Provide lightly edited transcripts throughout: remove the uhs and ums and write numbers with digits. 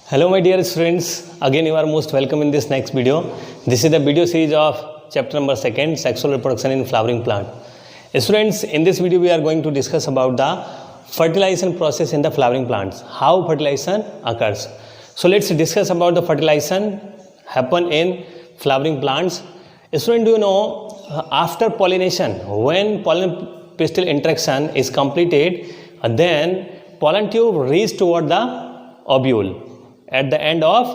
Hello my dear students, again you are most welcome in this next video. This is the video series of chapter number 2, sexual reproduction in flowering plant. Students, in this video we are going to discuss about the fertilization process in the flowering plants, how fertilization occurs. So let's discuss about the fertilization happen in flowering plants. Student, do you know after pollination, when pollen pistil interaction is completed, then pollen tube reach toward the ovule at the end of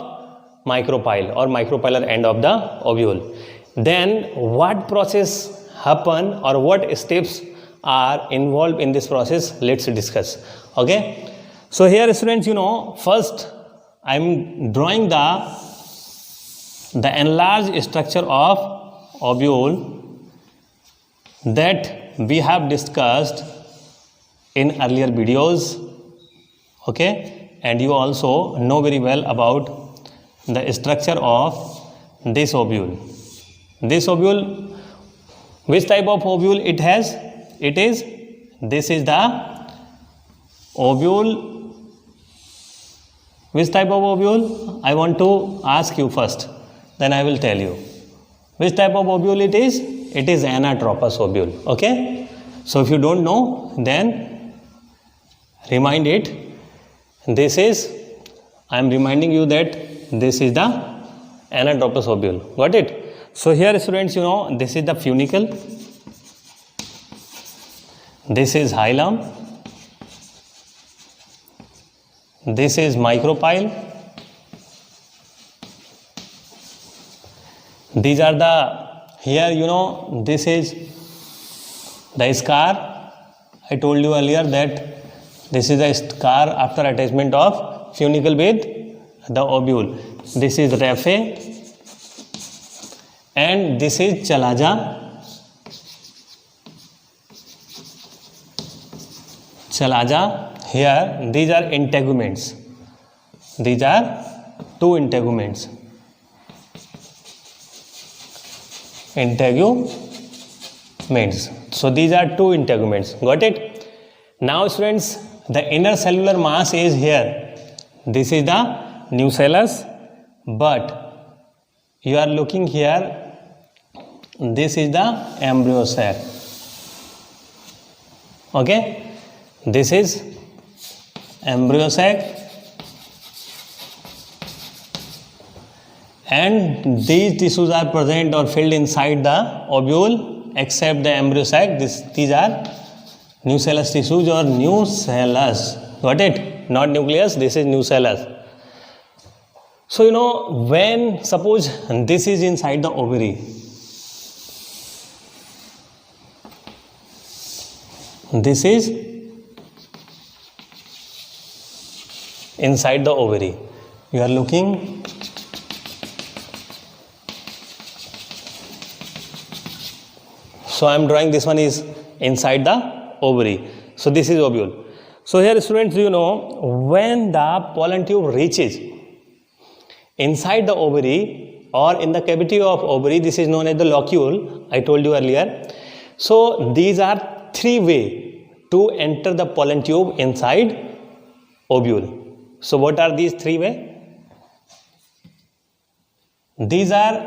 micropyle or micropylar end of the ovule. Then what process happen or what steps are involved in this process? Let's discuss. Okay. So here students, first I am drawing the enlarged structure of ovule that we have discussed in earlier videos. Okay. And you also know very well about the structure of this ovule. This ovule, which type of ovule it has? This is the ovule. Which type of ovule? I want to ask you first, then I will tell you. Which type of ovule it is? It is anatropous ovule. Okay. So if you don't know, then remind it. This is, I am reminding you that this is the anatropous ovule. Got it? So here students, this is the funicle. This is hilum. This is micropyle. These are the, here this is the scar. I told you earlier that this is the scar after attachment of funicle with the ovule. This is raphe and this is chalaza. Chalaza. Here these are integuments. These are two integuments. Integuments. So these are two integuments. Got it? Now students, the inner cellular mass is here. This is the nucellus, but you are looking here. This is the embryo sac. Okay, this is embryo sac, and these tissues are present or filled inside the ovule, except the embryo sac. These are nucellus tissues or nucellus. Got it? Not nucleus, this is nucellus. So when suppose this is inside the ovary, this is inside the ovary, you are looking. So I am drawing, this one is inside the ovary. So this is ovule. So here students, when the pollen tube reaches inside the ovary or in the cavity of ovary, this is known as the locule, I told you earlier. So these are three ways to enter the pollen tube inside ovule. So what are these three ways? These are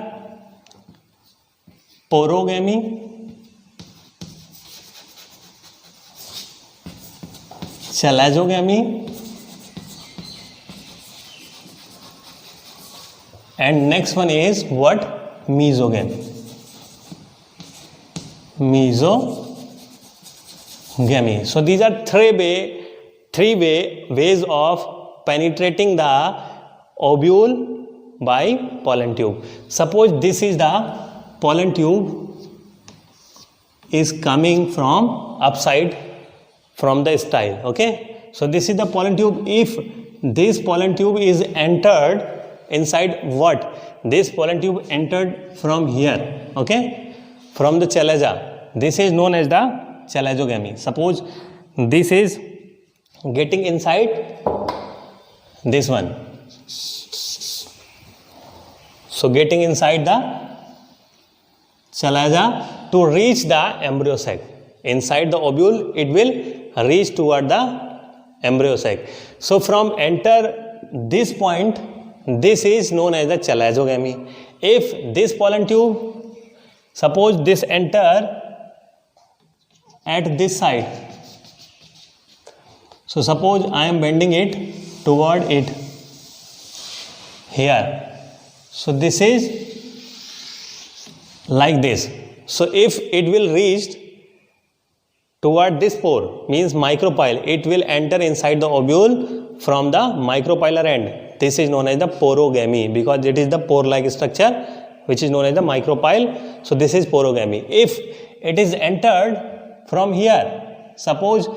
porogamy, chalazogamy, and next one is what? Mesogamy. Mesogamy. So these are three ways of penetrating the ovule by pollen tube. Suppose this is the pollen tube is coming from upside from the style. Okay, so this is the pollen tube. If this pollen tube is entered inside what? This pollen tube entered from here. Okay, from the chalaza. This is known as the chalazogamy. Suppose this is getting inside this one. So getting inside the chalaza to reach the embryo sac. Inside the ovule, it will reach toward the embryo sac. So from enter this point, this is known as the chalazogamy. If this pollen tube, suppose this enter at this side, so suppose I am bending it toward it here, so this is like this. So if it will reach toward this pore, means micropyle, it will enter inside the ovule from the micropylar end. This is known as the porogamy, because it is the pore-like structure which is known as the micropyle. So this is porogamy. If it is entered from here, suppose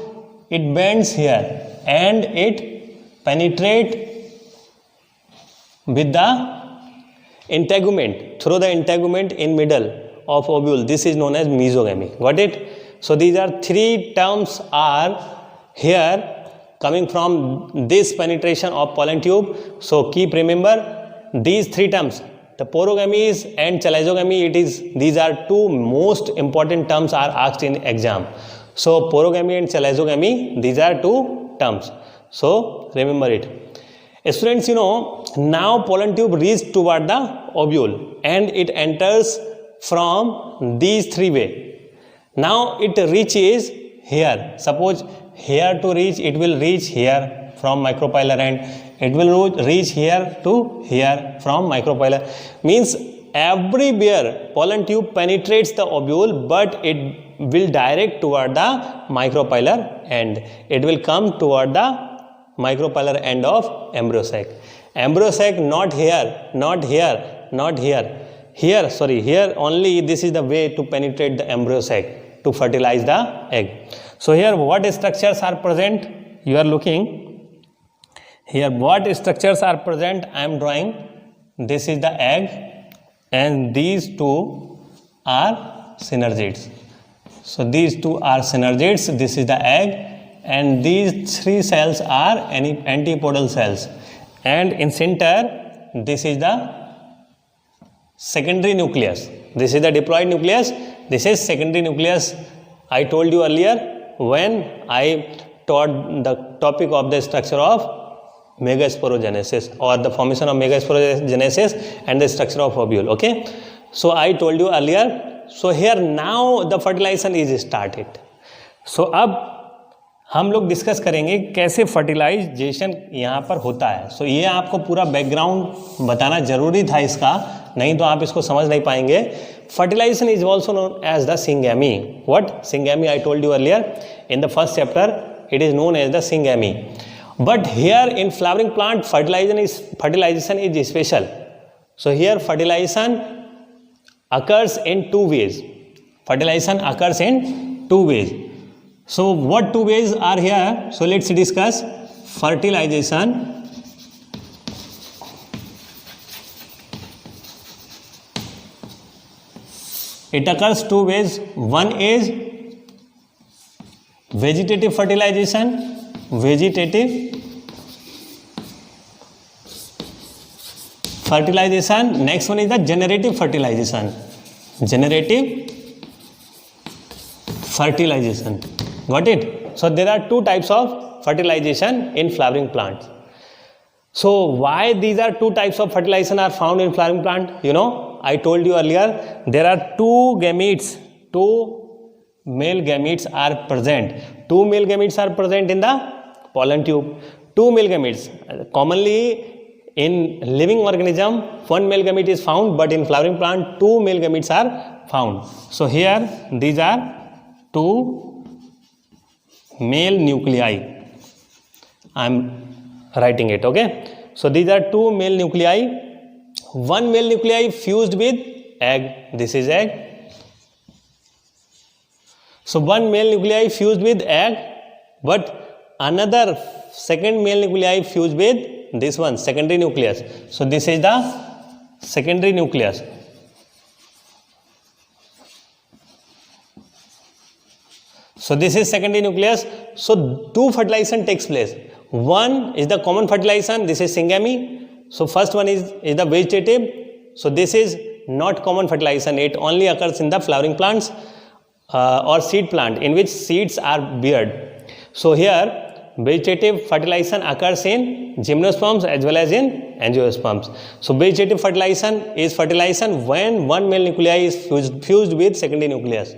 it bends here and it penetrate with the integument, through the integument in middle of ovule, this is known as mesogamy. Got it? So these are three terms are here coming from this penetration of pollen tube. So keep remember these three terms. The porogamies and chalazogamy, these are two most important terms are asked in exam. So porogamy and chalazogamy, these are two terms. So remember it. Students, now pollen tube reaches toward the ovule and it enters from these three way. Now it reaches here. Suppose here to reach, it will reach here from micropylar end. It will reach here to here from micropylar. Means everywhere pollen tube penetrates the ovule, but it will direct toward the micropylar end. It will come toward the micropylar end of embryo sac. Embryo sac not here, not here, not here. Here only this is the way to penetrate the embryo sac to fertilize the egg. So here what structures are present? You are looking here what structures are present. I am drawing. This is the egg and these two are synergids. So these two are synergids. This is the egg and these three cells are antipodal cells. And in center this is the secondary nucleus. This is the diploid nucleus. This is secondary nucleus. I told you earlier when I taught the topic of the structure of megasporogenesis or the formation of megasporogenesis and the structure of ovule. Okay. So I told you earlier. So here now the fertilization is started. So अब हम लोग discuss करेंगे कैसे fertilisation यहाँ पर होता है. सो ये आपको पूरा बैकग्राउंड बताना जरूरी था इसका, नहीं तो आप इसको समझ नहीं पाएंगे. Fertilization is also known as the syngamy. What syngamy? I told you earlier in the first chapter it is known as the syngamy. But here in flowering plant fertilization is special. So here fertilization occurs in two ways. Fertilization occurs in two ways. So what two ways are here? So let's discuss. Fertilization it occurs two ways. One is vegetative fertilization. Vegetative fertilization. Next one is the generative fertilization. Generative fertilization. Got it? So there are two types of fertilization in flowering plants. So why these are two types of fertilization are found in flowering plant? I told you earlier there are two gametes, two male gametes are present. Two male gametes are present in the pollen tube. Two male gametes. Commonly in living organism one male gamete is found, but in flowering plant two male gametes are found. So here these are two male nuclei. I am writing it. Okay. So these are two male nuclei. One male nuclei fused with egg. This is egg. So one male nuclei fused with egg, but another second male nuclei fused with this one, secondary nucleus. So this is the secondary nucleus. So this is secondary nucleus. So two fertilization takes place. One is the common fertilization. This is syngamy. So first one is the vegetative. So this is not common fertilization. It only occurs in the flowering plants or seed plant in which seeds are beared. So here vegetative fertilization occurs in gymnosperms as well as in angiosperms. So vegetative fertilization is fertilization when one male nuclei is fused with secondary nucleus.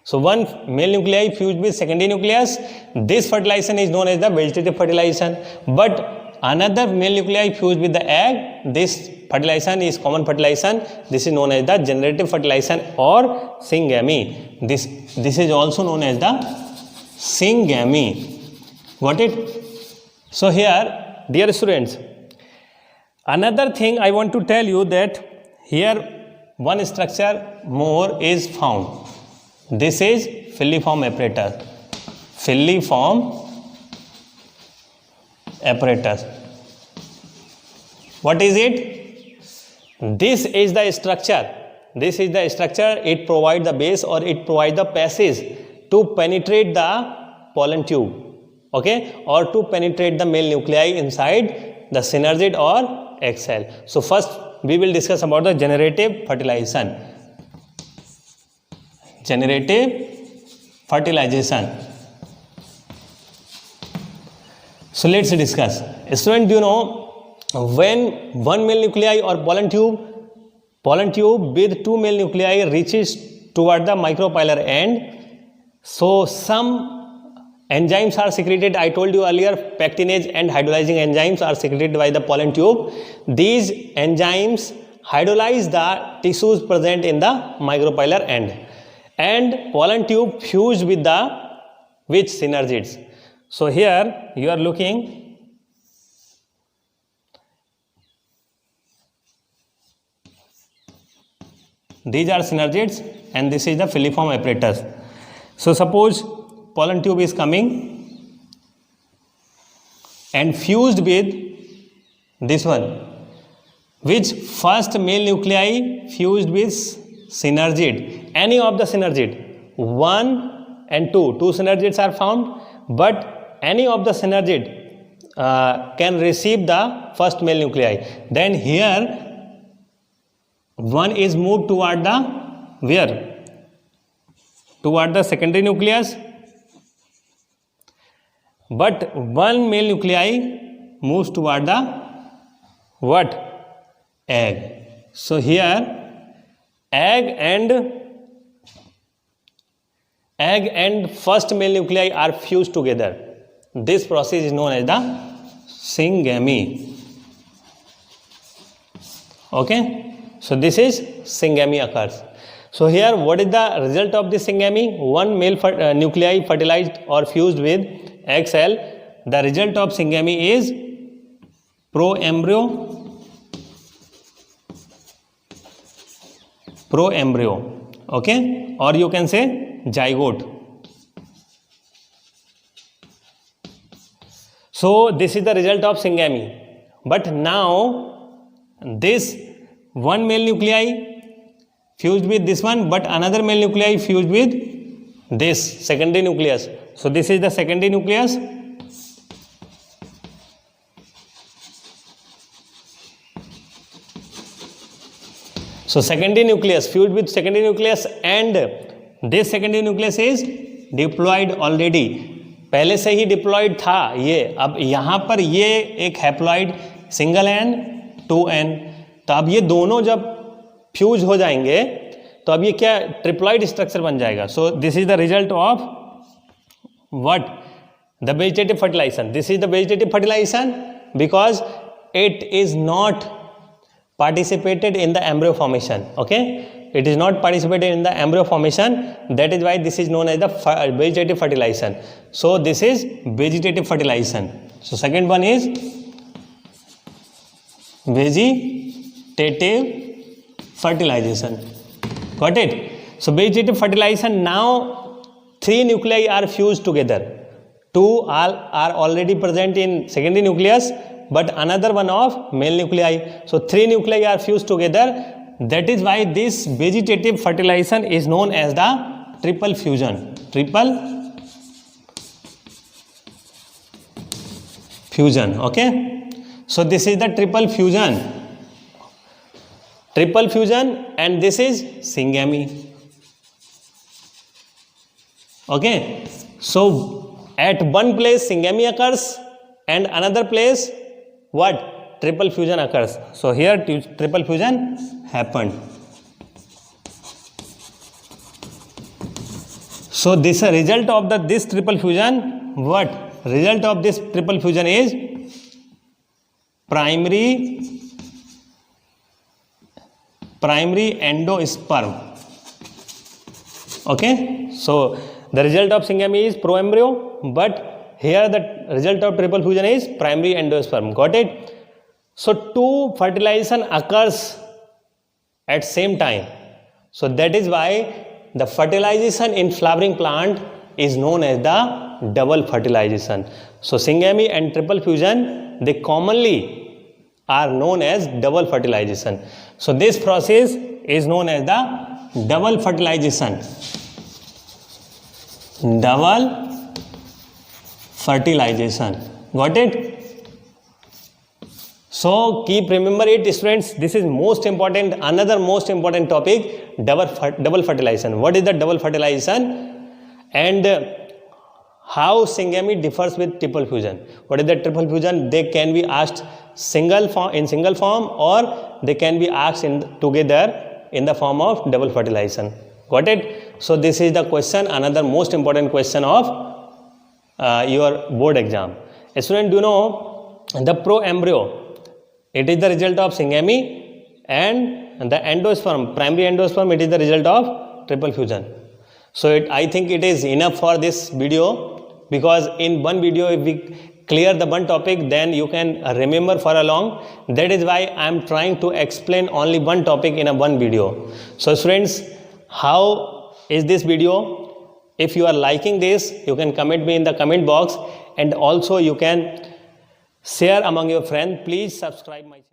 So one male nuclei fused with secondary nucleus, this fertilization is known as the vegetative fertilization. But another male nuclei fused with the egg, this fertilization is common fertilization. This is known as the generative fertilization or syngamy. This is also known as the syngamy. Got it? So here, dear students, another thing I want to tell you that here one structure more is found. This is filiform apparatus. Filiform apparatus. What is it? This is the structure. This is the structure. It provides the base or it provides the passage to penetrate the pollen tube, okay, or to penetrate the male nuclei inside the synergid or egg cell. So first we will discuss about the generative fertilization. Generative fertilization. So let's discuss. Student, do you know when one male nuclei or pollen tube with two male nuclei reaches toward the micropylar end, so some enzymes are secreted. I told you earlier, pectinase and hydrolyzing enzymes are secreted by the pollen tube. These enzymes hydrolyze the tissues present in the micropylar end, and pollen tube fuse with which synergids. So here you are looking these are synergids and this is the filiform apparatus. So suppose pollen tube is coming and fused with this one, which first male nuclei fused with synergid, any of the synergid, 1 and 2 synergids are found, but any of the synergid can receive the first male nuclei. Then here one is moved toward the where? Toward the secondary nucleus, but one male nuclei moves toward the what? Egg. So here egg and first male nuclei are fused together. This process is known as the syngamy. Okay, so this is syngamy occurs. So here what is the result of this syngamy? One male nuclei fertilized or fused with egg cell. The result of syngamy is pro-embryo, okay, or you can say zygote. So this is the result of syngamy. But now this one male nuclei fused with this one, but another male nuclei fused with this secondary nucleus. So this is the secondary nucleus. So secondary nucleus fused with secondary nucleus, and this secondary nucleus is diploid already. पहले से ही diploid था ये. अब यहाँ पर ये एक haploid single N 2n, तो अब ये दोनों जब फ्यूज हो जाएंगे तो अब ये क्या ट्रिप्लॉइड स्ट्रक्चर बन जाएगा. So this is the result of what? The vegetative fertilization. This is the vegetative fertilization because it is not participated in the embryo formation. Okay, it is not participated in the embryo formation. That is why this is known as the vegetative fertilization. So this is vegetative fertilization. So second one is vegetative fertilization. Got it? So vegetative fertilization, now 3 nuclei are fused together. 2 are already present in secondary nucleus, but another one of male nuclei. So 3 nuclei are fused together. That is why this vegetative fertilization is known as the triple fusion. Triple fusion. Okay. So this is the triple fusion. Triple fusion, and this is syngamy. Okay. So at one place syngamy occurs and another place what? Triple fusion occurs. So here triple fusion happened. So this result of this triple fusion, what? Result of this triple fusion is primary endosperm. Okay, so the result of syngamy is proembryo, but here the result of triple fusion is primary endosperm. Got it? So two fertilization occurs at same time. So that is why the fertilization in flowering plant is known as the double fertilization. So syngamy and triple fusion, they commonly are known as double fertilization. So this process is known as the double fertilization. Double fertilization. Got it? So keep remember it, students. This is most important. Another most important topic, double fertilization. What is the double fertilization and how syngamy differs with triple fusion? What is the triple fusion? They can be asked single form or they can be asked together in the form of double fertilization. Got it? So this is the question, another most important question of your board exam. Student, you know the proembryo, it is the result of syngamy, and the endosperm, primary endosperm, it is the result of triple fusion. So I think it is enough for this video, because in one video if we clear the one topic, then you can remember for a long. That is why I am trying to explain only one topic in a one video. So students, how is this video? If you are liking this, you can comment me in the comment box, and also you can share among your friends. Please subscribe my channel.